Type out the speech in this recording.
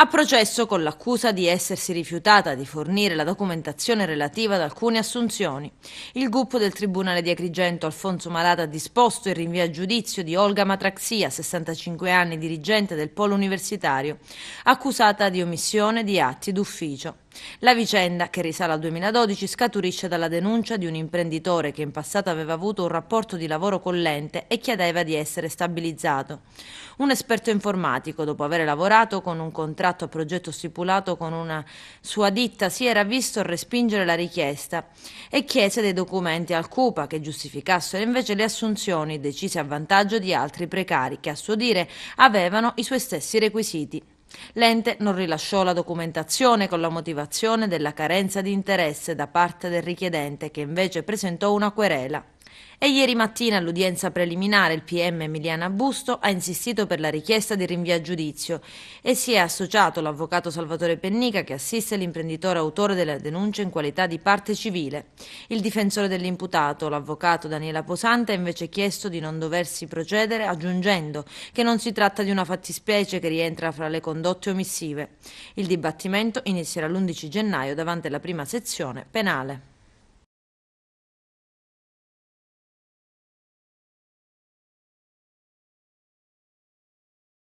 A processo con l'accusa di essersi rifiutata di fornire la documentazione relativa ad alcune assunzioni. Il GUP del Tribunale di Agrigento Alfonso Malata ha disposto il rinvio a giudizio di Olga Matraxia, 65 anni, dirigente del Polo Universitario, accusata di omissione di atti d'ufficio. La vicenda, che risale al 2012, scaturisce dalla denuncia di un imprenditore che in passato aveva avuto un rapporto di lavoro con l'ente e chiedeva di essere stabilizzato. Un esperto informatico, dopo aver lavorato con un contratto a progetto stipulato con una sua ditta, si era visto respingere la richiesta e chiese dei documenti al CUPA che giustificassero invece le assunzioni decise a vantaggio di altri precari che, a suo dire, avevano i suoi stessi requisiti. L'ente non rilasciò la documentazione con la motivazione della carenza di interesse da parte del richiedente, che invece presentò una querela. E ieri mattina all'udienza preliminare il PM Emiliana Busto ha insistito per la richiesta di rinvio a giudizio e si è associato l'avvocato Salvatore Pennica, che assiste l'imprenditore autore della denuncia in qualità di parte civile. Il difensore dell'imputato, l'avvocato Daniela Posante, ha invece chiesto di non doversi procedere, aggiungendo che non si tratta di una fattispecie che rientra fra le condotte omissive. Il dibattimento inizierà l'11 gennaio davanti alla prima sezione penale.